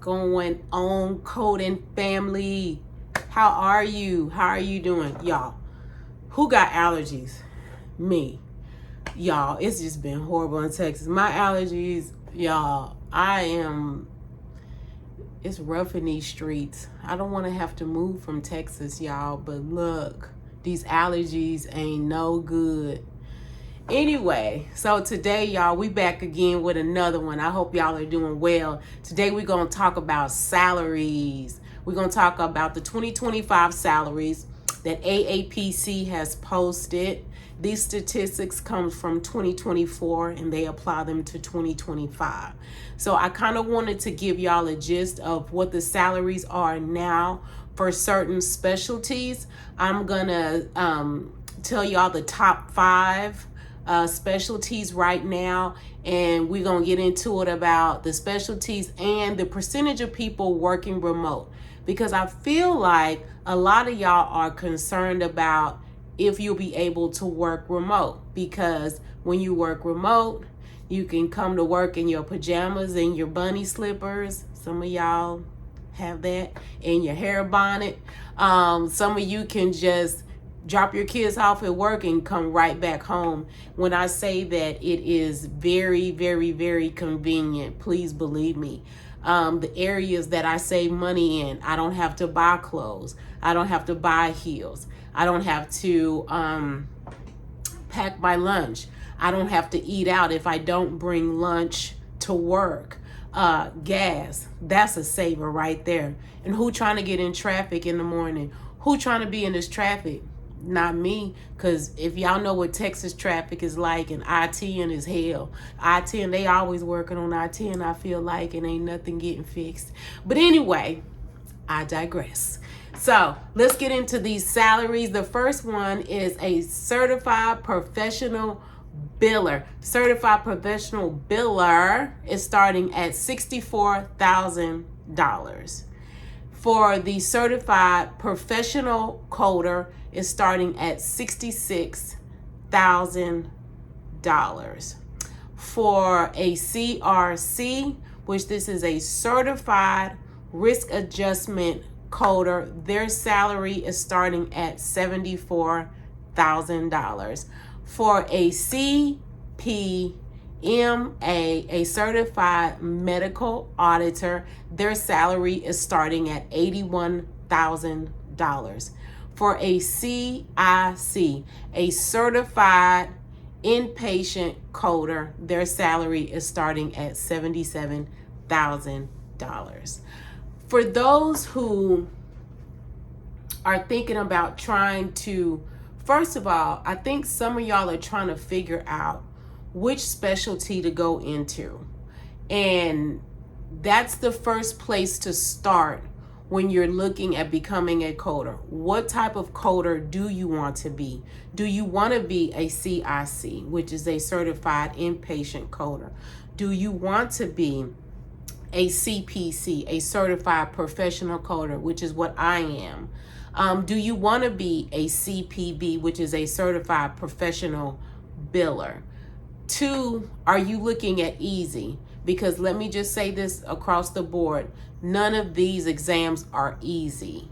going on, coding family? How are you? How are you doing, y'all? Who got allergies? Me. Y'all, it's just been horrible in Texas. My allergies, y'all, it's rough in these streets. I don't want to have to move from Texas, y'all, but look, these allergies ain't no good. Anyway, so today, y'all, we back again with another one. I hope y'all are doing well. Today, we're going to talk about salaries. We're going to talk about the 2025 salaries that AAPC has posted. These statistics come from 2024 and they apply them to 2025. So I kind of wanted to give y'all a gist of what the salaries are now for certain specialties. I'm going to tell y'all the top 5 specialties right now, and we're gonna get into it about the specialties and the percentage of people working remote, because I feel like a lot of y'all are concerned about if you'll be able to work remote, because when you work remote, you can come to work in your pajamas and your bunny slippers. Some of y'all have that, in your hair bonnet. Some of you can just drop your kids off at work and come right back home. When I say that it is very, very, very convenient, please believe me. The areas that I save money in, I don't have to buy clothes. I don't have to buy heels. I don't have to pack my lunch. I don't have to eat out if I don't bring lunch to work. Gas, that's a saver right there. And who trying to get in traffic in the morning? Who trying to be in this traffic? Not me, because if y'all know what Texas traffic is like, and I-10 is hell. I-10, they always working on I-10, I feel like, and ain't nothing getting fixed. But anyway, I digress. So let's get into these salaries. The first one is a certified professional biller. Certified professional biller is starting at $64,000. For the certified professional coder is starting at $66,000. For a CRC, which this is a certified risk adjustment coder, their salary is starting at $74,000. For a CPMA, a certified medical auditor, their salary is starting at $81,000. For a CIC, a certified inpatient coder, their salary is starting at $77,000. For those who are thinking about trying to, first of all, I think some of y'all are trying to figure out which specialty to go into. And that's the first place to start when you're looking at becoming a coder. What type of coder do you want to be? Do you want to be a CIC, which is a certified inpatient coder? Do you want to be a CPC, a certified professional coder, which is what I am? Do you want to be a CPB, which is a certified professional biller? 2, are you looking at easy? Because let me just say this across the board, none of these exams are easy.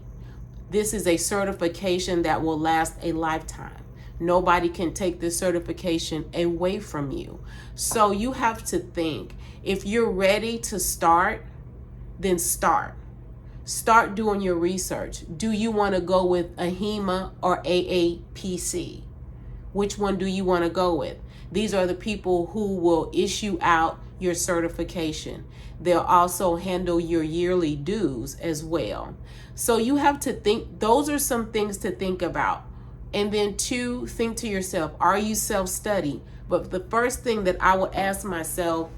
This is a certification that will last a lifetime. Nobody can take this certification away from you. So you have to think, if you're ready to start, then start. Start doing your research. Do you want to go with AHEMA or AAPC? Which one do you want to go with? These are the people who will issue out your certification. They'll also handle your yearly dues as well. So you have to think, those are some things to think about. And then 2, think to yourself, are you self-study? But the first thing that I would ask myself,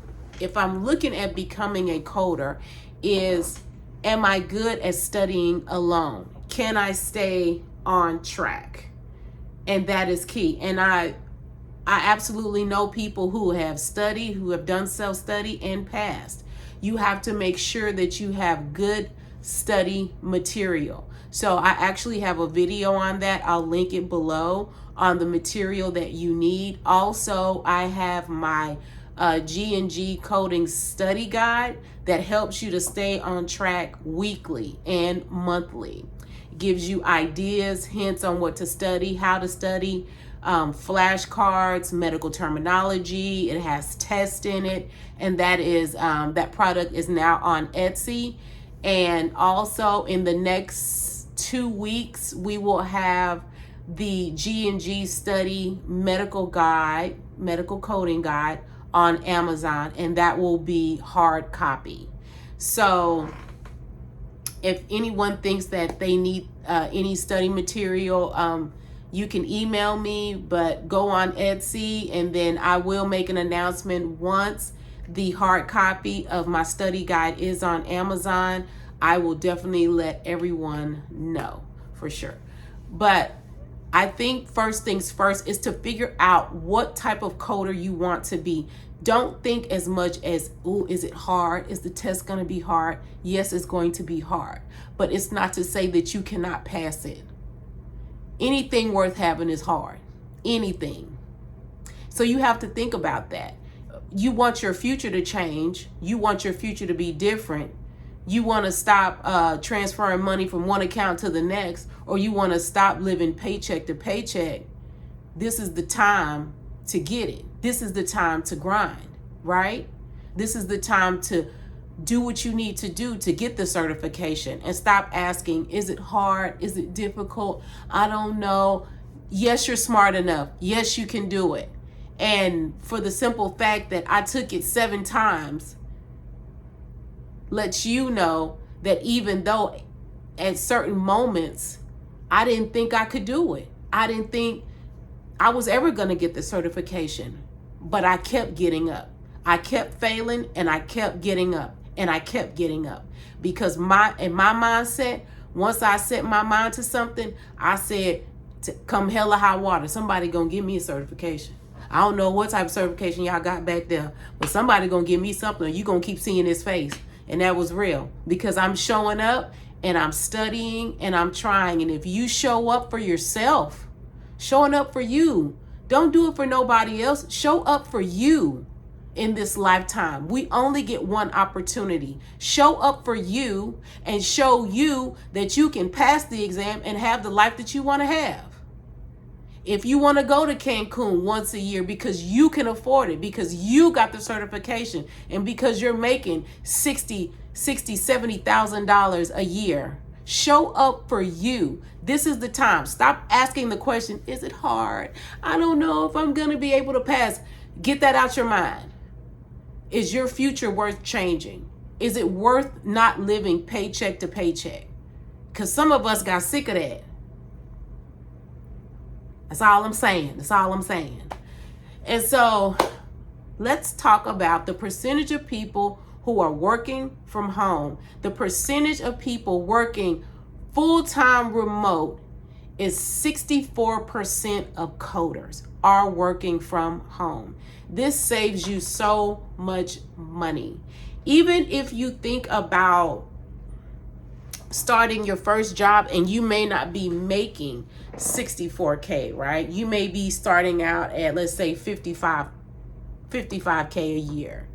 if I'm looking at becoming a coder, is, am I good at studying alone? Can I stay on track? And that is key. And I absolutely know people who have studied, who have done self-study and passed. You have to make sure that you have good study material. So I actually have a video on that. I'll link it below on the material that you need. Also, I have my G&G coding study guide that helps you to stay on track weekly and monthly. It gives you ideas, hints on what to study, how to study, flashcards, medical terminology. It has tests in it, and that product is now on Etsy. And also in the next 2 weeks, we will have the G&G study medical coding guide on Amazon, and that will be hard copy. So if anyone thinks that they need any study material, you can email me, but go on Etsy, and then I will make an announcement once the hard copy of my study guide is on Amazon. I will definitely let everyone know for sure. But I think first things first is to figure out what type of coder you want to be. Don't think as much as, oh, is it hard? Is the test going to be hard? Yes, it's going to be hard, but it's not to say that you cannot pass it. Anything worth having is hard. Anything. So you have to think about that. You want your future to change. You want your future to be different. You want to stop transferring money from one account to the next, or you want to stop living paycheck to paycheck. This is the time to get it. This is the time to grind, right? This is the time to do what you need to do to get the certification, and stop asking, is it hard? Is it difficult? I don't know. Yes, you're smart enough. Yes, you can do it. And for the simple fact that I took it 7 times, lets you know that even though at certain moments I didn't think I could do it, I didn't think I was ever going to get the certification, but I kept getting up. I kept failing, and I kept getting up, and I kept getting up, because in my mindset, once I set my mind to something, I said, come hell or high water, somebody gonna give me a certification. I don't know what type of certification y'all got back there, but somebody gonna give me something, or you gonna keep seeing his face. And that was real, because I'm showing up, and I'm studying, and I'm trying. And if you show up for yourself, showing up for you, don't do it for nobody else. Show up for you in this lifetime. We only get one opportunity. Show up for you, and show you that you can pass the exam and have the life that you want to have. If you want to go to Cancun once a year because you can afford it, because you got the certification, and because you're making $70,000 a year, show up for you. This is the time. Stop asking the question, is it hard? I don't know if I'm going to be able to pass. Get that out your mind. Is your future worth changing? Is it worth not living paycheck to paycheck? Because some of us got sick of that. That's all I'm saying. That's all I'm saying. And so let's talk about the percentage of people who are working from home. The percentage of people working full-time remote is 64% of coders are working from home. This saves you so much money. Even if you think about starting your first job and you may not be making $64K, right? You may be starting out at, let's say, $55K a year.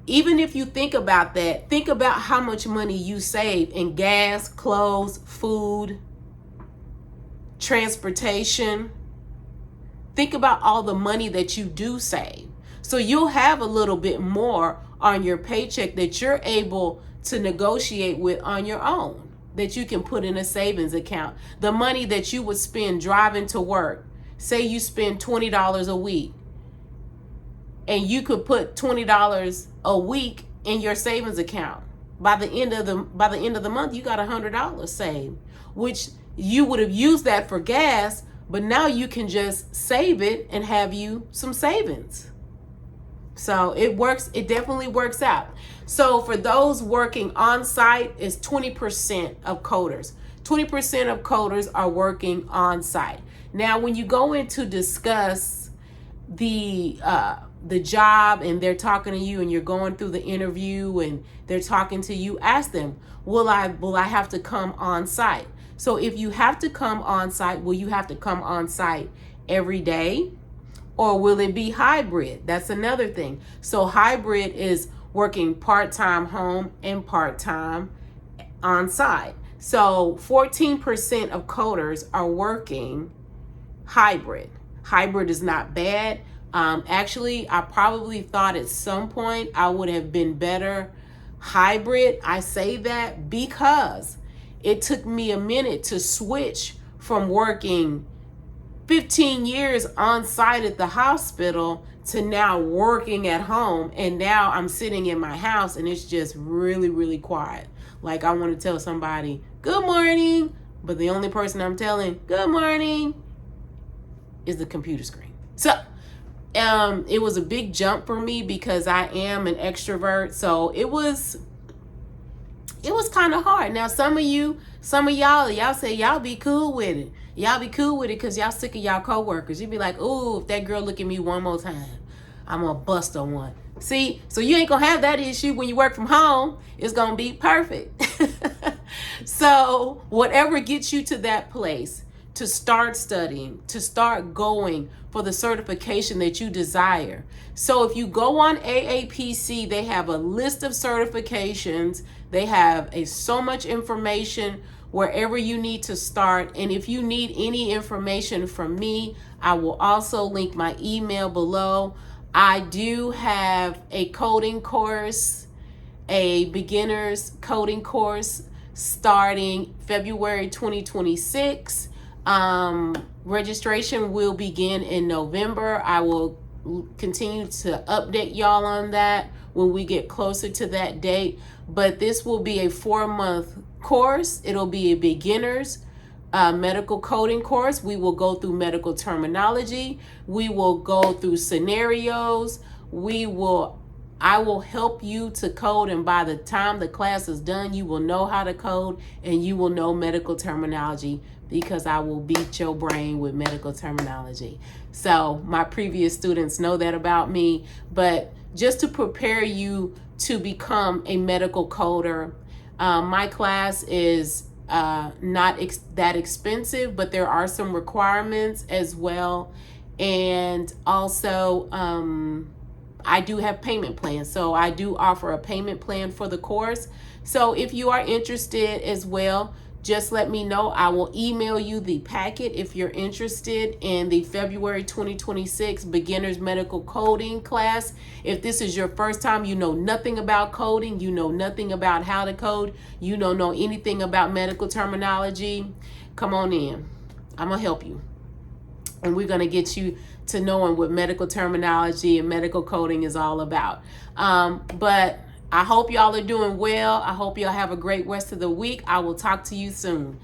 Even if you think about that, think about how much money you save in gas, clothes, food, transportation. Think about all the money that you do save. So you'll have a little bit more on your paycheck that you're able to negotiate with on your own, that you can put in a savings account. The money that you would spend driving to work, say you spend $20 a week, and you could put $20 a week in your savings account. By the end of the month, you got $100 saved, which you would have used that for gas, but now you can just save it and have you some savings. So it works. It definitely works out. So for those working on site, is 20% of coders. 20% of coders are working on site. Now, when you go in to discuss the job, and they're talking to you, and you're going through the interview, and they're talking to you, ask them, will I have to come on site? So if you have to come on site, will you have to come on site every day? Or will it be hybrid? That's another thing. So hybrid is working part-time home and part-time on site. So 14% of coders are working hybrid. Hybrid is not bad. Actually, I probably thought at some point I would have been better hybrid. I say that because it took me a minute to switch from working 15 years on site at the hospital to now working at home. And now I'm sitting in my house and it's just really, really quiet. Like I want to tell somebody, good morning, but the only person I'm telling good morning is the computer screen. So it was a big jump for me because I am an extrovert. So it was kind of hard. Now, some of y'all say y'all be cool with it. Y'all be cool with it because y'all sick of y'all coworkers. You be like, ooh, if that girl look at me one more time, I'm going to bust her one. See, so you ain't going to have that issue when you work from home. It's going to be perfect. So whatever gets you to that place, to start studying, to start going for the certification that you desire. So if you go on AAPC, they have a list of certifications. They have so much information wherever you need to start. And if you need any information from me, I will also link my email below. I do have a coding course, a beginner's coding course starting February 2026. Registration will begin in November. I will continue to update y'all on that when we get closer to that date. But this will be a 4-month course. It'll be a beginner's medical coding course. We will go through medical terminology. We will go through scenarios. I will help you to code, and by the time the class is done, you will know how to code and you will know medical terminology because I will beat your brain with medical terminology. So my previous students know that about me, but just to prepare you to become a medical coder, my class is not that expensive, but there are some requirements as well. And also, I do have payment plans. So I do offer a payment plan for the course. So if you are interested as well, just let me know. I will email you the packet if you're interested in the February 2026 Beginners Medical Coding class. If this is your first time, you know nothing about coding, you know nothing about how to code, you don't know anything about medical terminology, come on in. I'm going to help you. And we're going to get you to knowing what medical terminology and medical coding is all about. But I hope y'all are doing well. I hope y'all have a great rest of the week. I will talk to you soon.